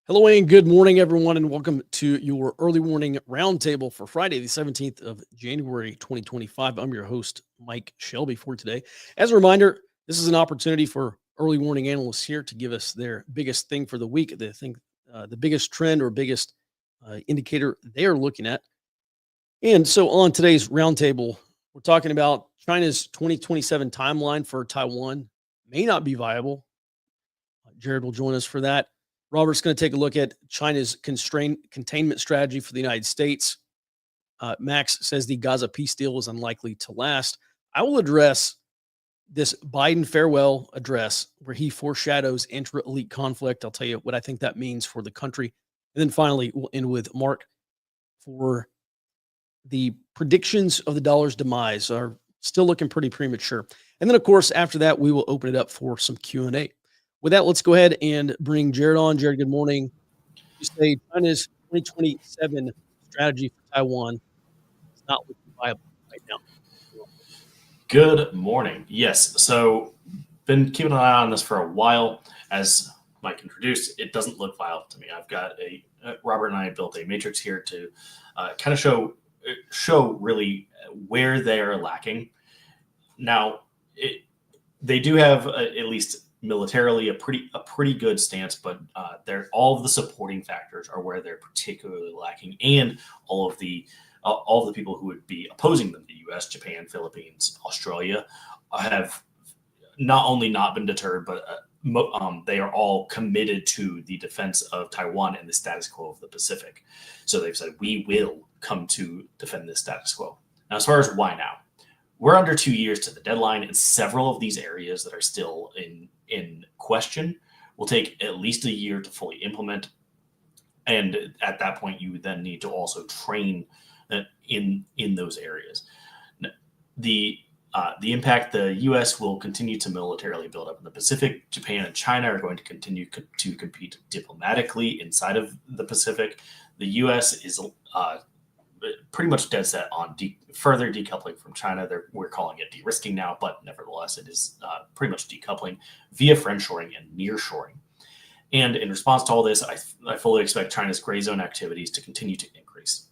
Hello and good morning, everyone, and welcome to your early morning roundtable for Friday, the 17th of January, 2025. I'm your host, Mike Shelby, for today. As a reminder, this is an opportunity for early morning analysts here to give us their biggest thing for the week, the biggest trend or biggest indicator they are looking at. And so on today's roundtable, we're talking about China's 2027 timeline for Taiwan may not be viable. Jared will join us for that. Robert's going to take a look at China's containment strategy for the United States. Max says the Gaza peace deal is unlikely to last. I will address this Biden farewell address where he foreshadows intra-elite conflict. I'll tell you what I think that means for the country. And then finally, we'll end with Mark for the predictions of the dollar's demise are still looking pretty premature. And then, of course, after that, we will open it up for some Q&A. With that, let's go ahead and bring Jared on. Jared, good morning. You say China's 2027 strategy for Taiwan is not looking viable right now. Good morning. Yes, so been keeping an eye on this for a while. As Mike introduced, it doesn't look viable to me. I've got Robert and I built a matrix here to kind of show really where they're lacking. Now, they do have at least militarily a pretty good stance, but they're all of the supporting factors are where they're particularly lacking, and all of the people who would be opposing them, the U.S., Japan, Philippines, Australia, have not only not been deterred, but they are all committed to the defense of Taiwan and the status quo of the Pacific. So they've said, we will come to defend this status quo. Now, as far as why now, we're under 2 years to the deadline, and several of these areas that are still in question will take at least a year to fully implement. And at that point, you then need to also train in those areas. The impact, the U.S. will continue to militarily build up in the Pacific. Japan and China are going to continue to compete diplomatically inside of the Pacific. The U.S. is pretty much dead set on further decoupling from China. We're calling it de-risking now, but nevertheless, it is pretty much decoupling via friendshoring and nearshoring. And in response to all this, I fully expect China's gray zone activities to continue to increase.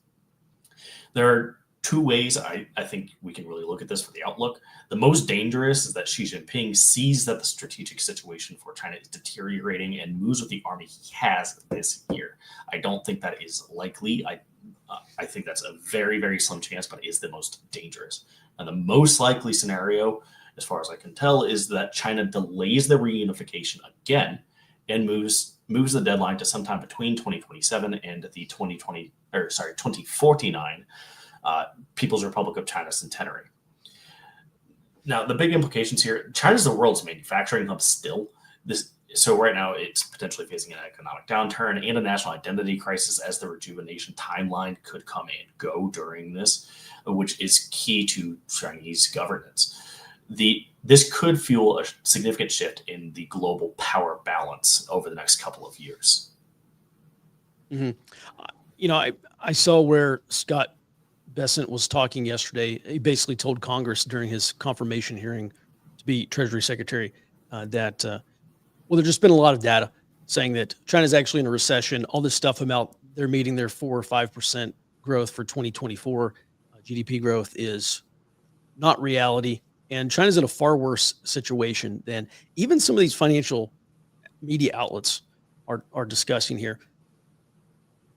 There are two ways I think we can really look at this for the outlook. The most dangerous is that Xi Jinping sees that the strategic situation for China is deteriorating and moves with the army he has this year. I don't think that is likely. I think that's a very, very slim chance, but it is the most dangerous. And the most likely scenario, as far as I can tell, is that China delays the reunification again and moves the deadline to sometime between 2027 and the 2049 People's Republic of China centenary. Now, the big implications here, China's the world's manufacturing hub still. So right now, it's potentially facing an economic downturn and a national identity crisis, as the rejuvenation timeline could come and go during this, which is key to Chinese governance. This could fuel a significant shift in the global power balance over the next couple of years. Mm-hmm. I saw where Scott Bessent was talking yesterday. He basically told Congress during his confirmation hearing to be Treasury Secretary that there's just been a lot of data saying that China's actually in a recession. All this stuff about they're meeting their 4 or 5% growth for 2024 GDP growth is not reality. And China's in a far worse situation than even some of these financial media outlets are discussing here.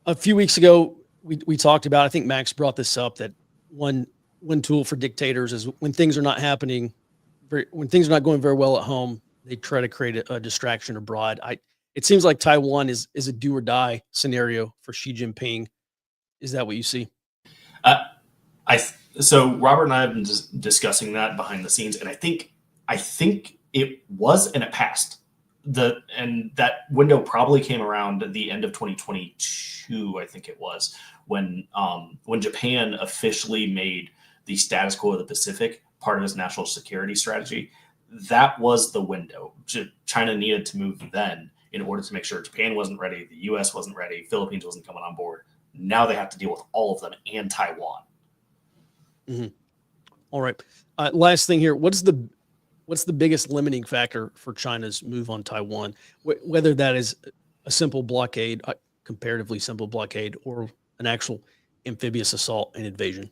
A few weeks ago, we talked about, I think Max brought this up, that one tool for dictators is when things are not happening, when things are not going very well at home, they try to create a distraction abroad. It seems like Taiwan is a do or die scenario for Xi Jinping. Is that what you see? So Robert and I have been discussing that behind the scenes, and I think it was and it passed. And that window probably came around at the end of 2022, I think it was, when Japan officially made the status quo of the Pacific part of its national security strategy. That was the window. China needed to move then in order to make sure Japan wasn't ready, the U.S. wasn't ready, Philippines wasn't coming on board. Now they have to deal with all of them and Taiwan. Mm-hmm. All right. Last thing here. What's the biggest limiting factor for China's move on Taiwan? Whether that is a simple blockade, a comparatively simple blockade, or an actual amphibious assault and invasion?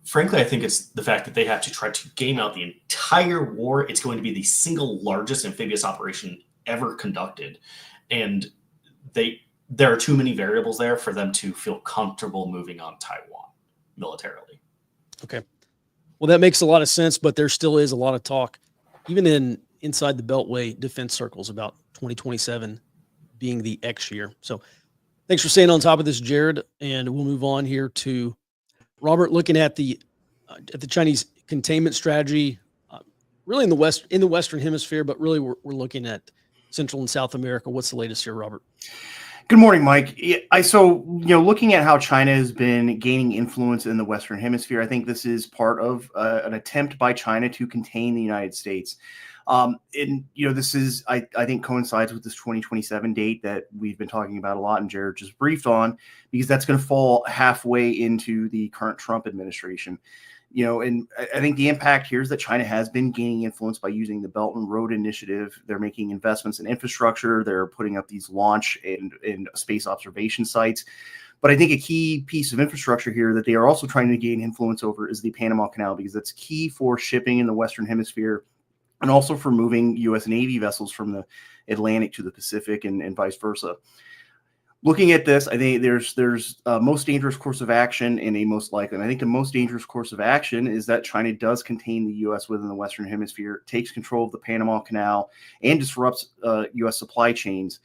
Frankly, I think it's the fact that they have to try to game out the entire war. It's going to be the single largest amphibious operation ever conducted. And there are too many variables there for them to feel comfortable moving on Taiwan militarily. Okay. Well, that makes a lot of sense, but there still is a lot of talk, even inside the Beltway defense circles, about 2027 being the X year. So thanks for staying on top of this, Jared. And we'll move on here to Robert, looking at the Chinese containment strategy, really in the Western Hemisphere, but really we're looking at Central and South America. What's the latest here, Robert? Good morning, Mike. Looking at how China has been gaining influence in the Western Hemisphere, I think this is part of an attempt by China to contain the United States. This is, I think, coincides with this 2027 date that we've been talking about a lot and Jared just briefed on, because that's going to fall halfway into the current Trump administration. And I think the impact here is that China has been gaining influence by using the Belt and Road Initiative. They're making investments in infrastructure. They're putting up these launch and space observation sites. But I think a key piece of infrastructure here that they are also trying to gain influence over is the Panama Canal, because that's key for shipping in the Western Hemisphere and also for moving U.S. Navy vessels from the Atlantic to the Pacific and vice versa. Looking at this, I think there's a most dangerous course of action and a most likely. And I think the most dangerous course of action is that China does contain the U.S. within the Western Hemisphere, takes control of the Panama Canal, and disrupts U.S. supply chains.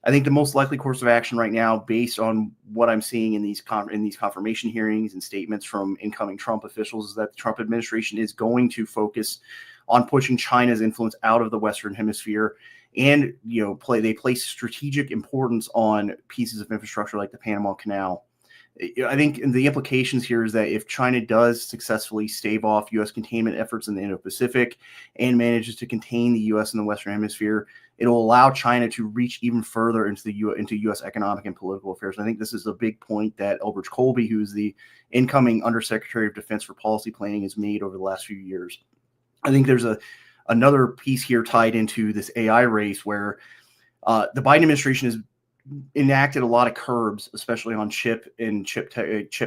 I think the most likely course of action right now, based on what I'm seeing in these confirmation hearings and statements from incoming Trump officials, is that the Trump administration is going to focus on pushing China's influence out of the Western Hemisphere. And they place strategic importance on pieces of infrastructure like the Panama Canal. I think the implications here is that if China does successfully stave off U.S. containment efforts in the Indo-Pacific and manages to contain the U.S. in the Western Hemisphere, it will allow China to reach even further into U.S. economic and political affairs. And I think this is a big point that Elbridge Colby, who is the incoming Undersecretary of Defense for Policy Planning, has made over the last few years. I think there's another piece here tied into this AI race where the Biden administration has enacted a lot of curbs, especially on chip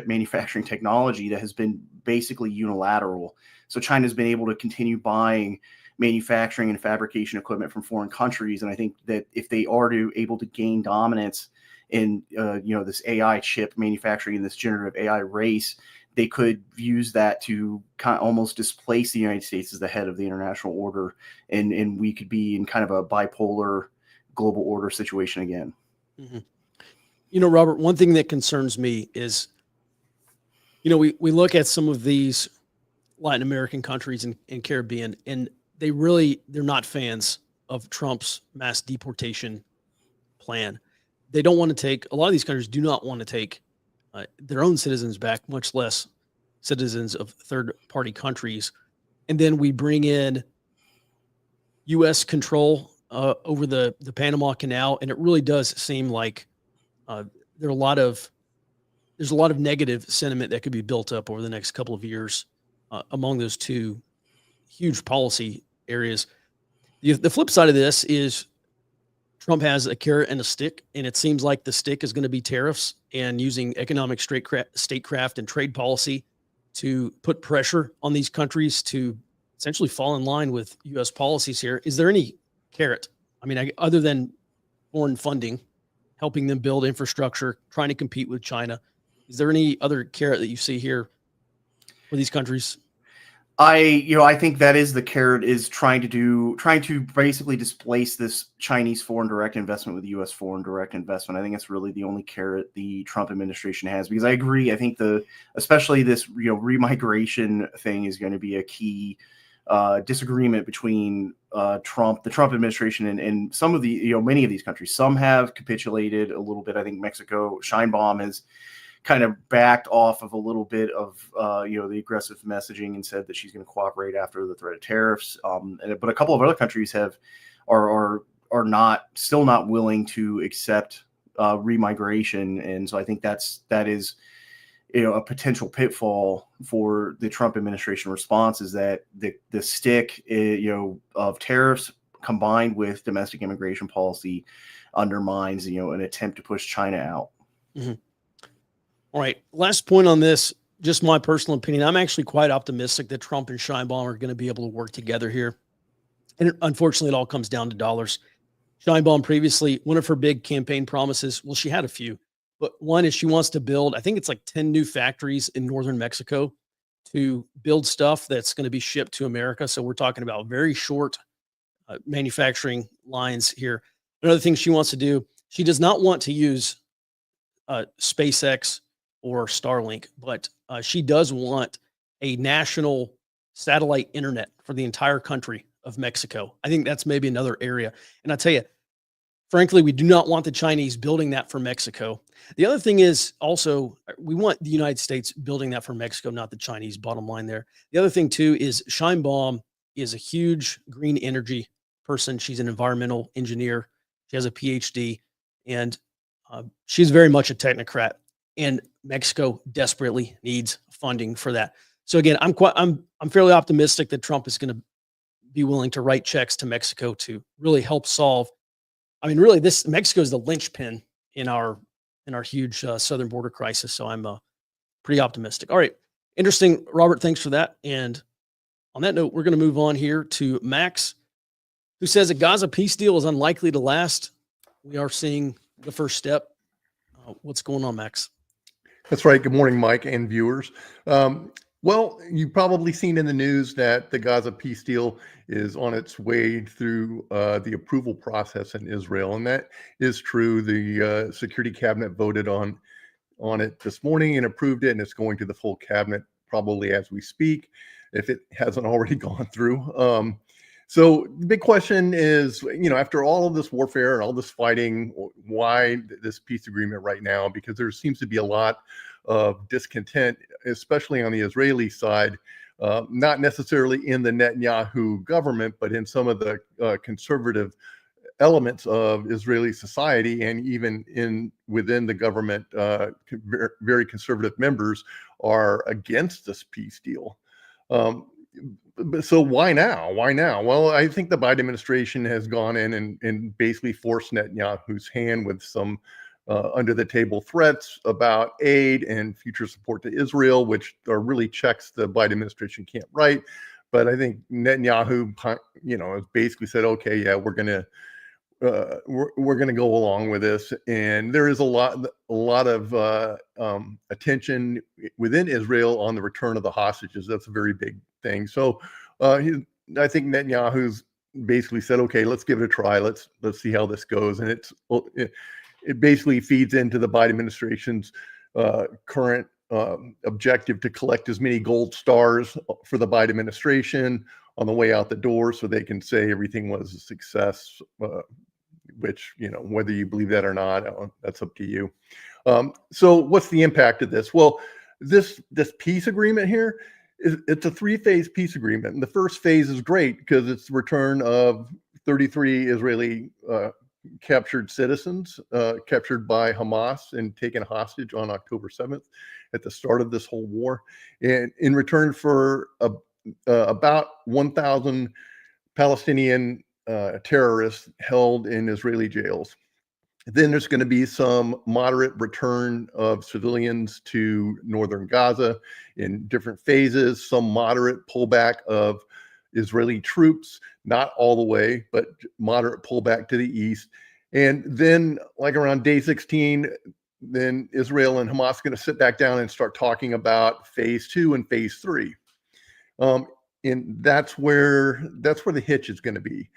manufacturing technology, that has been basically unilateral. So China's been able to continue buying manufacturing and fabrication equipment from foreign countries. And I think that if they are able to gain dominance in this AI chip manufacturing and this generative AI race, they could use that to kind of almost displace the United States as the head of the international order, and we could be in kind of a bipolar global order situation again. Mm-hmm. Robert, one thing that concerns me is, we look at some of these Latin American countries and Caribbean, and they're not fans of Trump's mass deportation plan. They don't want to take, a lot of these countries do not want to take their own citizens back, much less citizens of third-party countries. And then we bring in U.S. control over the Panama Canal, and it really does seem like there's a lot of negative sentiment that could be built up over the next couple of years among those two huge policy areas. The flip side of this is Trump has a carrot and a stick, and it seems like the stick is going to be tariffs and using economic statecraft and trade policy to put pressure on these countries to essentially fall in line with U.S. policies here. Is there any carrot? I mean, other than foreign funding, helping them build infrastructure, trying to compete with China, is there any other carrot that you see here for these countries? I think that is the carrot, is trying to basically displace this Chinese foreign direct investment with U.S. foreign direct investment. I think it's really the only carrot the Trump administration has, because I agree. I think especially this remigration thing is going to be a key disagreement between the Trump administration and some of the many of these countries. Some have capitulated a little bit. I think Mexico, Sheinbaum, has kind of backed off of a little bit of the aggressive messaging and said that she's going to cooperate after the threat of tariffs. But a couple of other countries are still not willing to accept remigration, and so I think that is a potential pitfall for the Trump administration response, is that the stick of tariffs combined with domestic immigration policy, undermines, an attempt to push China out. Mm-hmm. All right. Last point on this, just my personal opinion. I'm actually quite optimistic that Trump and Sheinbaum are going to be able to work together here. And unfortunately, it all comes down to dollars. Sheinbaum previously, one of her big campaign promises, well, she had a few, but one is she wants to build, I think it's like 10 new factories in northern Mexico to build stuff that's going to be shipped to America. So we're talking about very short manufacturing lines here. Another thing she wants to do, she does not want to use SpaceX or Starlink, but she does want a national satellite internet for the entire country of Mexico. I think that's maybe another area. And I tell you, frankly, we do not want the Chinese building that for Mexico. The other thing is also, we want the United States building that for Mexico, not the Chinese, bottom line there. The other thing too is Sheinbaum is a huge green energy person. She's an environmental engineer. She has a PhD, and she's very much a technocrat, and Mexico desperately needs funding for that. So again, I'm fairly optimistic that Trump is going to be willing to write checks to Mexico to really help solve. I mean, really, this Mexico is the linchpin in our huge southern border crisis. So I'm pretty optimistic. All right, interesting, Robert. Thanks for that. And on that note, we're going to move on here to Max, who says a Gaza peace deal is unlikely to last. We are seeing the first step. What's going on, Max? That's right. Good morning, Mike and viewers. Well, you've probably seen in the news that the Gaza peace deal is on its way through the approval process in Israel, and that is true. The Security Cabinet voted on it this morning and approved it, and it's going to the full cabinet probably as we speak, if it hasn't already gone through. So the big question is, after all of this warfare and all this fighting, why this peace agreement right now? Because there seems to be a lot of discontent, especially on the Israeli side, not necessarily in the Netanyahu government, but in some of the conservative elements of Israeli society, and even within the government, very conservative members are against this peace deal. So why now? Why now? Well, I think the Biden administration has gone in and basically forced Netanyahu's hand with some under the table threats about aid and future support to Israel, which are really checks the Biden administration can't write. But I think Netanyahu, has basically said, okay, yeah, we're gonna go along with this. And there is a lot of attention within Israel on the return of the hostages. That's a very big thing. So I think Netanyahu's basically said, okay, let's give it a try. Let's see how this goes. And it basically feeds into the Biden administration's current objective to collect as many gold stars for the Biden administration on the way out the door, so they can say everything was a success, which, whether you believe that or not, that's up to you. So what's the impact of this? Well, this peace agreement here, it's a 3-phase peace agreement. And the first phase is great because it's the return of 33 Israeli captured citizens captured by Hamas and taken hostage on October 7th at the start of this whole war. And in return for about 1,000 Palestinian terrorists held in Israeli jails. Then there's going to be some moderate return of civilians to northern Gaza in different phases, some moderate pullback of Israeli troops, not all the way, but moderate pullback to the east. And then, like around day 16, then Israel and Hamas are going to sit back down and start talking about phase 2 and phase 3. And that's where the hitch is going to be.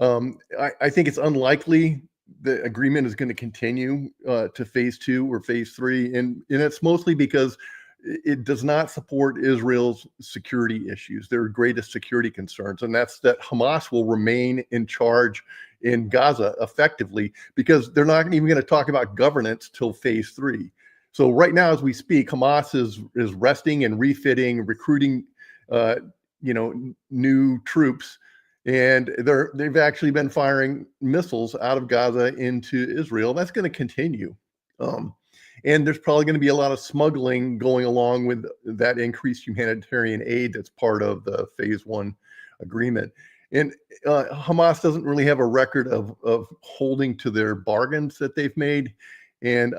I think it's unlikely the agreement is going to continue to phase 2 or phase 3. And it's mostly because it does not support Israel's security issues, their greatest security concerns. And that's that Hamas will remain in charge in Gaza effectively, because they're not even going to talk about governance till phase 3. So right now, as we speak, Hamas is resting and refitting, recruiting, new troops. And they've actually been firing missiles out of Gaza into Israel. That's going to continue. And there's probably going to be a lot of smuggling going along with that increased humanitarian aid that's part of the phase 1 agreement. And Hamas doesn't really have a record of holding to their bargains that they've made. And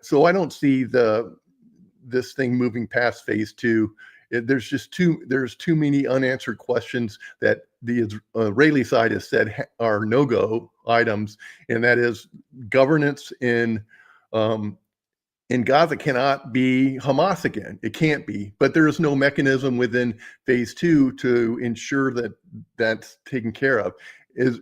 so I don't see this thing moving past phase 2. There's too many unanswered questions that the Israeli side has said are no-go items, and that is governance in Gaza cannot be Hamas again. It can't be, but there is no mechanism within phase 2 to ensure that that's taken care of.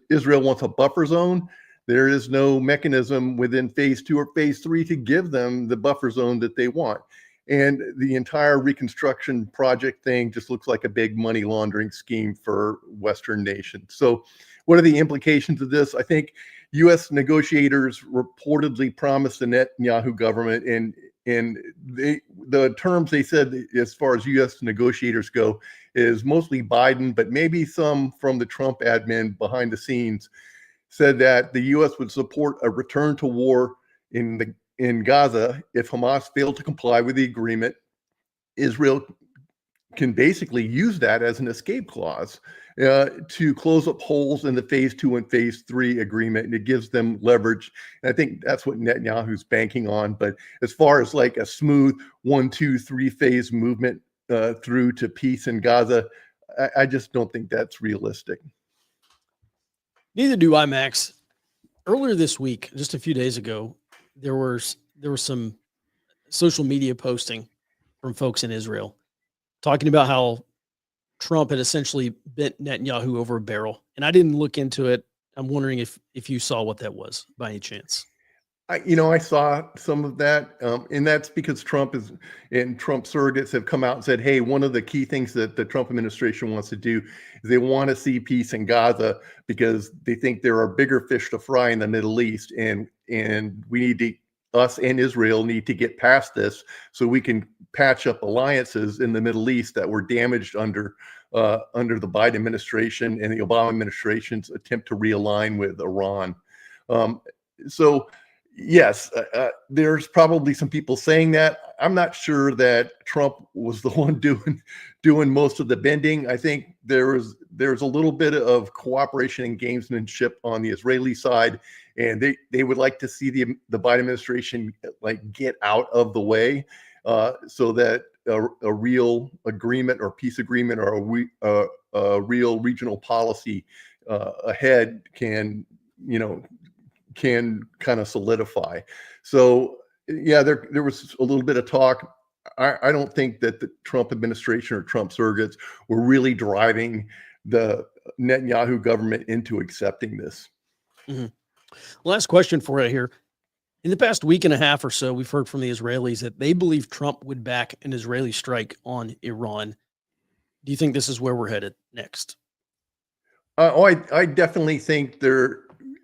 Israel wants a buffer zone. There is no mechanism within phase 2 or phase 3 to give them the buffer zone that they want. And the entire reconstruction project thing just looks like a big money laundering scheme for Western nations. So what are the implications of this? I think U.S. negotiators reportedly promised the Netanyahu government, and the terms they said as far as U.S. negotiators go is mostly Biden, but maybe some from the Trump admin behind the scenes, said that the U.S. would support a return to war in Gaza if Hamas failed to comply with the agreement. Israel can basically use that as an escape clause to close up holes in the phase 2 and phase 3 agreement, and it gives them leverage. And I think that's what Netanyahu's banking on. But as far as like a smooth 1, 2, 3 phase movement through to peace in Gaza, I just don't think that's realistic. Neither do I, Max. Earlier this week, just a few days ago, there was some social media posting from folks in Israel talking about how Trump had essentially bent Netanyahu over a barrel. And I didn't look into it. I'm wondering if you saw what that was by any chance. I saw some of that, and that's because Trump surrogates have come out and said, hey, one of the key things that the Trump administration wants to do is they want to see peace in Gaza because they think there are bigger fish to fry in the Middle East, and us and Israel need to get past this so we can patch up alliances in the Middle East that were damaged under the Biden administration and the Obama administration's attempt to realign with Iran. So yes, there's probably some people saying that. I'm not sure that Trump was the one doing most of the bending. I think there's a little bit of cooperation and gamesmanship on the Israeli side, and they would like to see the Biden administration like get out of the way so that a real agreement or peace agreement or a real regional policy ahead can kind of solidify. So yeah, there was a little bit of talk. I don't think that the Trump administration or Trump surrogates were really driving the Netanyahu government into accepting this. Mm-hmm. Last question for you here. In the past week and a half or so, we've heard from the Israelis that they believe Trump would back an Israeli strike on Iran. Do you think this is where we're headed next? I definitely think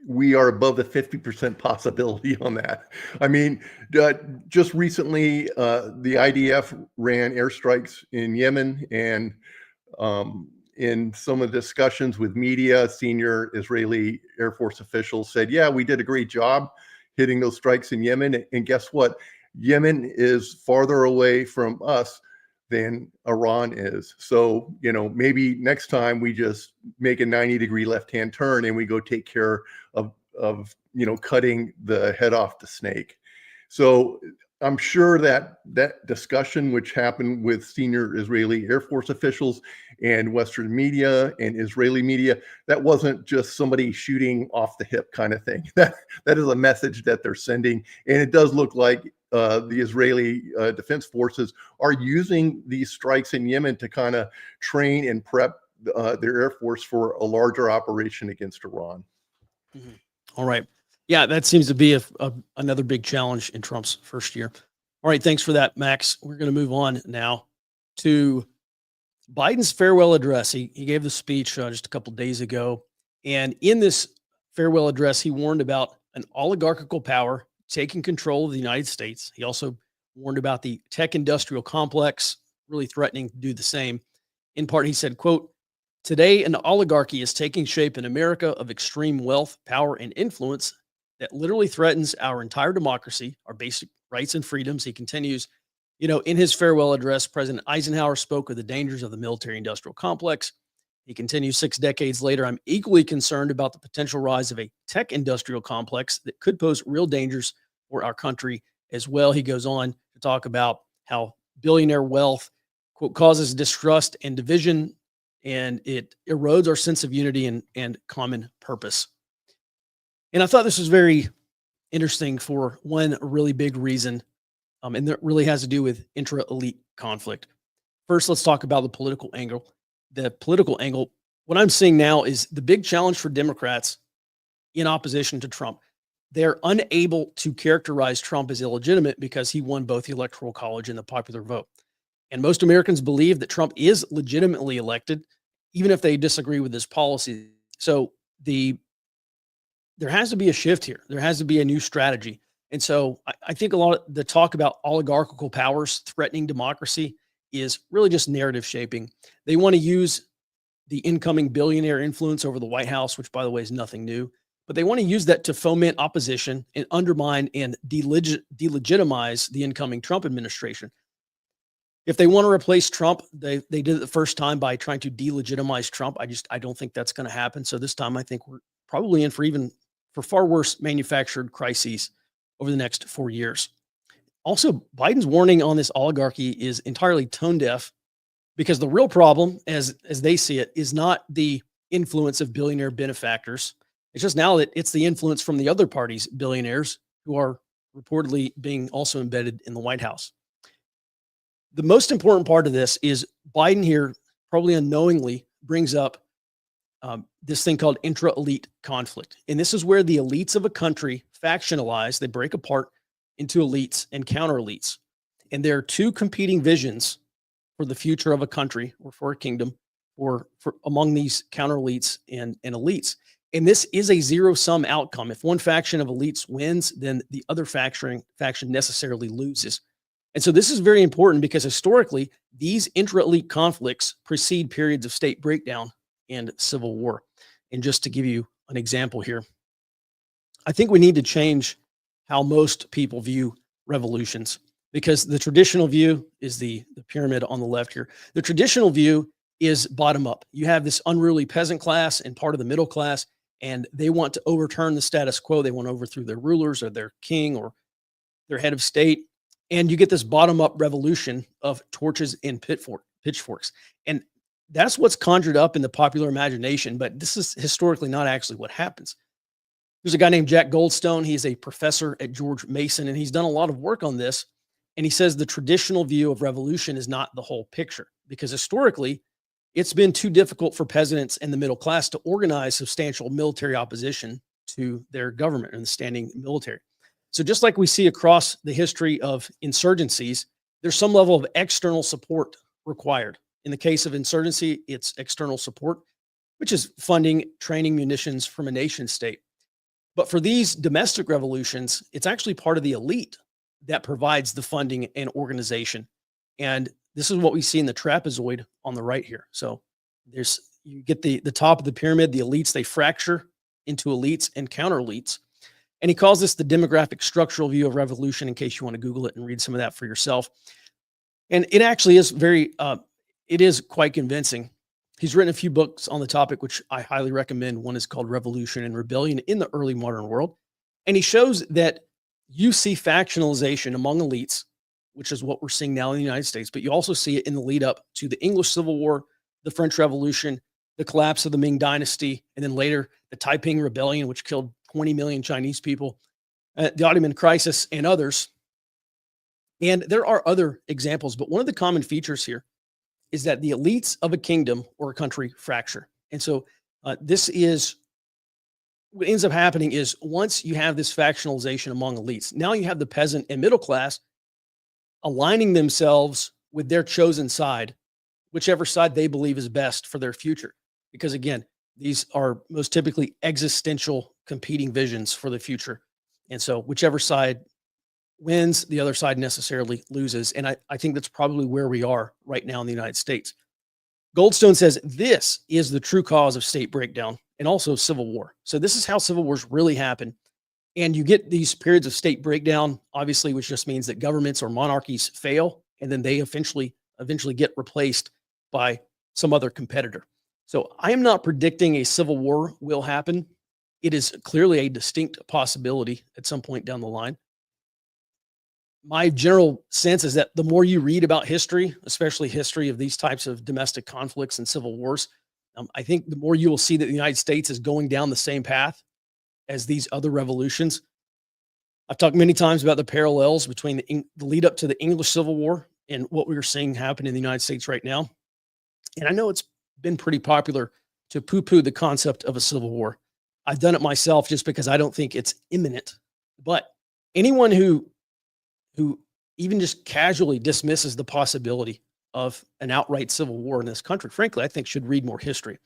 we are above the 50% possibility on that. I mean, just recently, the IDF ran airstrikes in Yemen, and in some of the discussions with media, senior Israeli Air Force officials said, yeah, we did a great job hitting those strikes in Yemen. And guess what? Yemen is farther away from us than Iran is. So, maybe next time we just make a 90-degree left-hand turn and we go take care of cutting the head off the snake. So I'm sure that discussion, which happened with senior Israeli Air Force officials and Western media and Israeli media, that wasn't just somebody shooting off the hip kind of thing. That is a message that they're sending. And it does look like the Israeli Defense Forces are using these strikes in Yemen to kind of train and prep their Air Force for a larger operation against Iran. Mm-hmm. All right. Yeah, that seems to be another big challenge in Trump's first year. All right. Thanks for that, Max. We're going to move on now to Biden's farewell address. He gave the speech just a couple of days ago. And in this farewell address, he warned about an oligarchical power taking control of the United States. He also warned about the tech industrial complex really threatening to do the same. In part, he said, quote, "Today, an oligarchy is taking shape in America of extreme wealth, power, and influence that literally threatens our entire democracy, our basic rights and freedoms." He continues, in his farewell address, President Eisenhower spoke of the dangers of the military-industrial complex He continues 6 decades later. I'm equally concerned about the potential rise of a tech industrial complex that could pose real dangers for our country as well. He goes on to talk about how billionaire wealth, quote, causes distrust and division, and it erodes our sense of unity and common purpose. And I thought this was very interesting for one really big reason, and that really has to do with intra-elite conflict. First, let's talk about the political angle. The political angle, what I'm seeing now is the big challenge for Democrats in opposition to Trump. They're unable to characterize Trump as illegitimate because he won both the Electoral College and the popular vote. And most Americans believe that Trump is legitimately elected, even if they disagree with his policy. So there has to be a shift here. There has to be a new strategy. And so I think a lot of the talk about oligarchical powers threatening democracy is really just narrative shaping. They want to use the incoming billionaire influence over the White House, which, by the way, is nothing new. But they want to use that to foment opposition and undermine and delegitimize the incoming Trump administration. If they want to replace Trump, they did it the first time by trying to delegitimize Trump. I don't think that's going to happen. So this time I think we're probably in for far worse manufactured crises over the next 4 years. Also, Biden's warning on this oligarchy is entirely tone deaf, because the real problem, as they see it, is not the influence of billionaire benefactors. It's just now that it's the influence from the other party's billionaires who are reportedly being also embedded in the White House. The most important part of this is Biden here probably unknowingly brings up this thing called intra-elite conflict. And this is where the elites of a country factionalize, they break apart into elites and counter-elites. And there are two competing visions for the future of a country or for a kingdom or for among these counter-elites and elites. And this is a zero-sum outcome. If one faction of elites wins, then the other faction necessarily loses. And so this is very important because historically, these intra-elite conflicts precede periods of state breakdown and civil war. And just to give you an example here, I think we need to change how most people view revolutions, because the traditional view is the pyramid on the left here. The traditional view is bottom up. You have this unruly peasant class and part of the middle class, and they want to overturn the status quo. They want to overthrow their rulers or their king or their head of state. And you get this bottom up revolution of torches and pitchforks. And that's what's conjured up in the popular imagination, but this is historically not actually what happens. There's a guy named Jack Goldstone. He's a professor at George Mason, and he's done a lot of work on this. And he says the traditional view of revolution is not the whole picture, because historically, it's been too difficult for peasants and the middle class to organize substantial military opposition to their government and the standing military. So just like we see across the history of insurgencies, there's some level of external support required. In the case of insurgency, it's external support, which is funding, training, munitions from a nation state. But for these domestic revolutions, it's actually part of the elite that provides the funding and organization. And this is what we see in the trapezoid on the right here. So you get the top of the pyramid, the elites, they fracture into elites and counter elites. And he calls this the demographic structural view of revolution, in case you want to Google it and read some of that for yourself. And it actually is it is quite convincing. He's written a few books on the topic, which I highly recommend. One is called Revolution and Rebellion in the Early Modern World. And he shows that you see factionalization among elites, which is what we're seeing now in the United States, but you also see it in the lead up to the English Civil War, the French Revolution, the collapse of the Ming Dynasty, and then later the Taiping Rebellion, which killed 20 million Chinese people, the Ottoman crisis, and others. And there are other examples, but one of the common features here is that the elites of a kingdom or a country fracture. And so this is what ends up happening is once you have this factionalization among elites, now you have the peasant and middle class aligning themselves with their chosen side, whichever side they believe is best for their future. Because again, these are most typically existential competing visions for the future. And so whichever side wins, the other side necessarily loses. And I think that's probably where we are right now in the United States. Goldstone says this is the true cause of state breakdown and also civil war. So this is how civil wars really happen. And you get these periods of state breakdown, obviously, which just means that governments or monarchies fail, and then they eventually get replaced by some other competitor. So I am not predicting a civil war will happen. It is clearly a distinct possibility at some point down the line. My general sense is that the more you read about history, especially history of these types of domestic conflicts and civil wars, I think the more you will see that the United States is going down the same path as these other revolutions. I've talked many times about the parallels between the lead up to the English Civil War and what we are seeing happen in the United States right now. And I know it's been pretty popular to poo-poo the concept of a civil war. I've done it myself just because I don't think it's imminent. But anyone who even just casually dismisses the possibility of an outright civil war in this country, frankly, I think should read more history.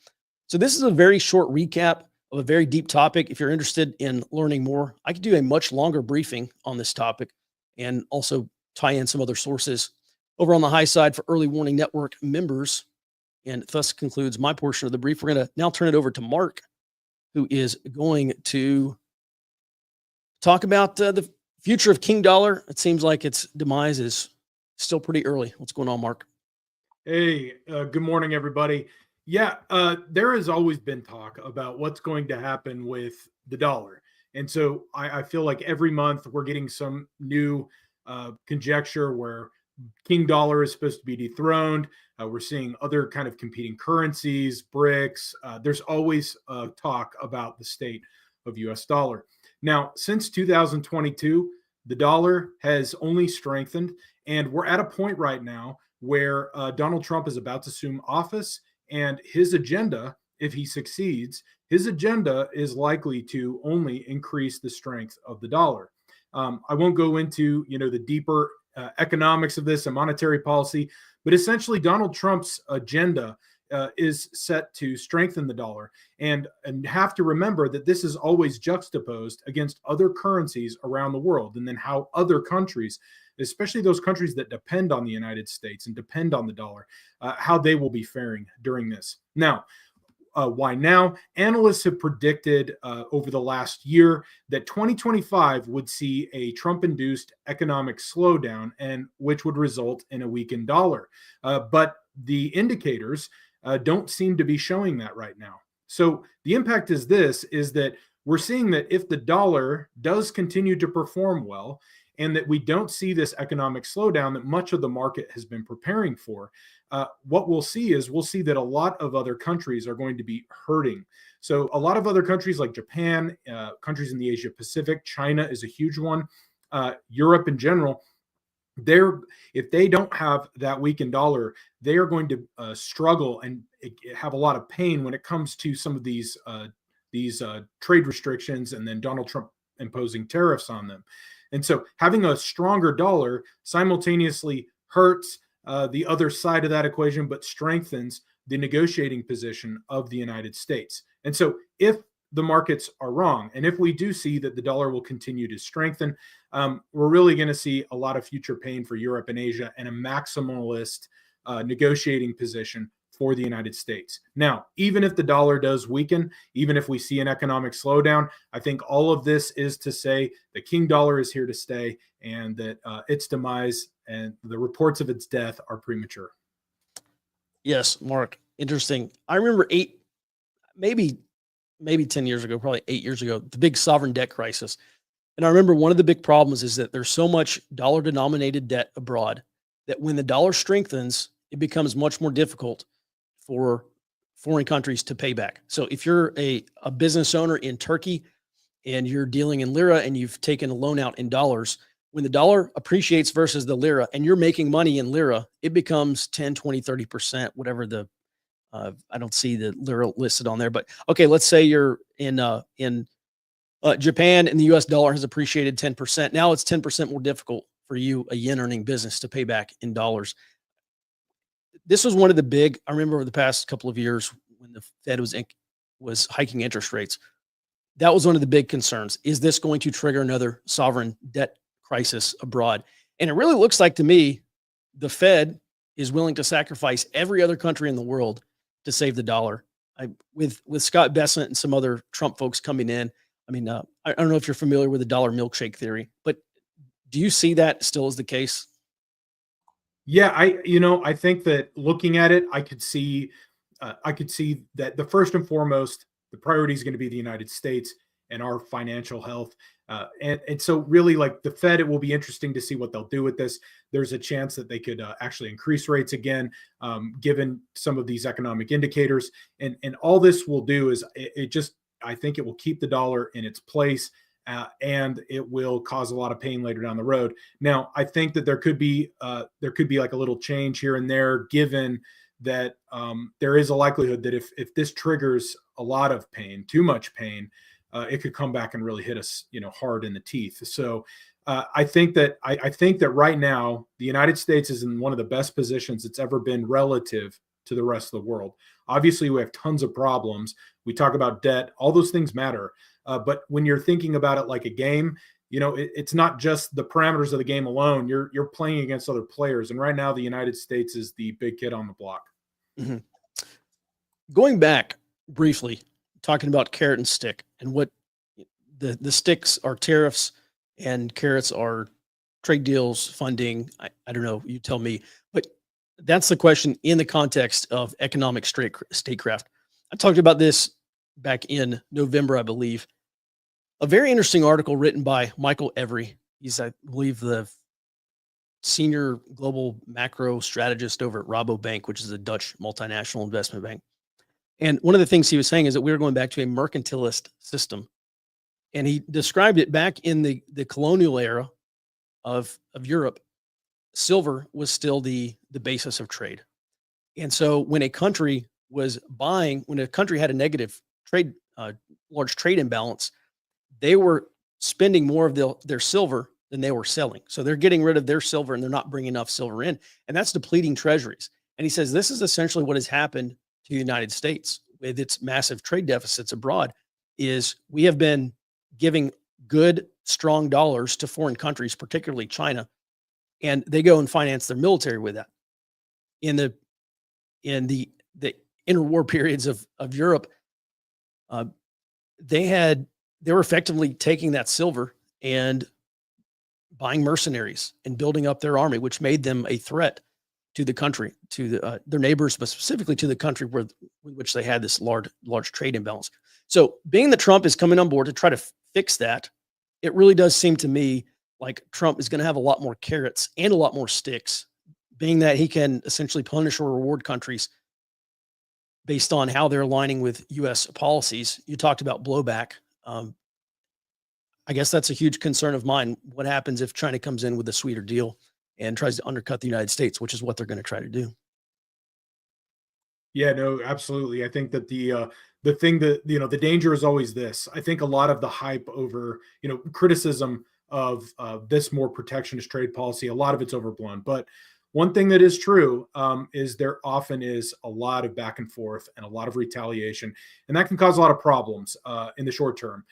So this is a very short recap of a very deep topic. If you're interested in learning more, I could do a much longer briefing on this topic and also tie in some other sources over on the high side for Early Warning Network members. And thus concludes my portion of the brief. We're going to now turn it over to Mark, who is going to talk about the future of King Dollar. It seems like its demise is still pretty early. What's going on, Mark? Hey, good morning, everybody. Yeah, there has always been talk about what's going to happen with the dollar. And so I feel like every month we're getting some new conjecture where King Dollar is supposed to be dethroned. We're seeing other kind of competing currencies, BRICS. There's always talk about the state of US dollar. Now, since 2022, the dollar has only strengthened, and we're at a point right now where Donald Trump is about to assume office, and his agenda, if he succeeds, his agenda is likely to only increase the strength of the dollar. I won't go into, the deeper economics of this and monetary policy, but essentially Donald Trump's agenda is set to strengthen the dollar, and have to remember that this is always juxtaposed against other currencies around the world, and then how other countries, especially those countries that depend on the United States and depend on the dollar, how they will be faring during this. Now, why now? Analysts have predicted over the last year that 2025 would see a Trump-induced economic slowdown, and which would result in a weakened dollar. But the indicators don't seem to be showing that right now. So the impact is that we're seeing that if the dollar does continue to perform well, and that we don't see this economic slowdown that much of the market has been preparing for, what we'll see that a lot of other countries are going to be hurting. So a lot of other countries like Japan, countries in the Asia Pacific, China is a huge one, Europe in general, if they don't have that weakened dollar, they are going to struggle and have a lot of pain when it comes to some of these trade restrictions, and then Donald Trump imposing tariffs on them. And so having a stronger dollar simultaneously hurts the other side of that equation, but strengthens the negotiating position of the United States. And so if the markets are wrong, and if we do see that the dollar will continue to strengthen, we're really going to see a lot of future pain for Europe and Asia, and a maximalist negotiating position for the United States. Now, even if the dollar does weaken, even if we see an economic slowdown, I think all of this is to say the King Dollar is here to stay, and that its demise and the reports of its death are premature. Yes, Mark. Interesting. I remember maybe 10 years ago, probably 8 years ago, the big sovereign debt crisis. And I remember one of the big problems is that there's so much dollar denominated debt abroad that when the dollar strengthens, it becomes much more difficult for foreign countries to pay back. So if you're a business owner in Turkey and you're dealing in lira and you've taken a loan out in dollars, when the dollar appreciates versus the lira and you're making money in lira, it becomes 10, 20, 30%, whatever the, I don't see the lira listed on there, but okay, let's say you're in Japan and the US dollar has appreciated 10%. Now it's 10% more difficult for you, a yen earning business, to pay back in dollars. This was one of the big, I remember over the past couple of years when the Fed was hiking interest rates, that was one of the big concerns. Is this going to trigger another sovereign debt crisis abroad? And it really looks like to me, the Fed is willing to sacrifice every other country in the world to save the dollar. With Scott Bessent and some other Trump folks coming in, I mean, I don't know if you're familiar with the dollar milkshake theory, but do you see that still as the case? Yeah, I think that looking at it, I could see I could see that the first and foremost, the priority is going to be the United States and our financial health. And so really, like the Fed, it will be interesting to see what they'll do with this. There's a chance that they could actually increase rates again, given some of these economic indicators. And all this will do is I think it will keep the dollar in its place, and it will cause a lot of pain later down the road. Now, I think that there could be like a little change here and there, given that there is a likelihood that if this triggers a lot of pain, too much pain, it could come back and really hit us, hard in the teeth. So I think that right now the United States is in one of the best positions it's ever been relative to the rest of the world. Obviously, we have tons of problems. We talk about debt; all those things matter. But when you're thinking about it like a game, it's not just the parameters of the game alone. You're playing against other players, and right now the United States is the big kid on the block. Mm-hmm. Going back briefly, talking about carrot and stick, and what the sticks are tariffs and carrots are trade deals, funding. I don't know, you tell me, but that's the question in the context of economic statecraft. I talked about this back in November, I believe. A very interesting article written by Michael Every. He's, I believe, the senior global macro strategist over at Rabobank, which is a Dutch multinational investment bank. And one of the things he was saying is that we were going back to a mercantilist system. And he described it back in the colonial era of Europe. Silver was still the basis of trade. And so when a country had a negative trade, large trade imbalance, they were spending more of their silver than they were selling. So they're getting rid of their silver and they're not bringing enough silver in. And that's depleting treasuries. And he says this is essentially what has happened to the United States with its massive trade deficits abroad. Is we have been giving good, strong dollars to foreign countries, particularly China, and they go and finance their military with that. In the interwar periods of Europe, they were effectively taking that silver and buying mercenaries and building up their army, which made them a threat to the country, to their neighbors, but specifically to the country with which they had this large trade imbalance. So being that Trump is coming on board to try to fix that, it really does seem to me like Trump is going to have a lot more carrots and a lot more sticks, being that he can essentially punish or reward countries based on how they're aligning with U.S. policies. You talked about blowback. I guess that's a huge concern of mine. What happens if China comes in with a sweeter deal and tries to undercut the United States, which is what they're going to try to do? Yeah, no, absolutely. I think that the thing that, the danger is always this. I think a lot of the hype over, criticism of this more protectionist trade policy, a lot of it's overblown. But one thing that is true is there often is a lot of back and forth and a lot of retaliation, and that can cause a lot of problems in the short term.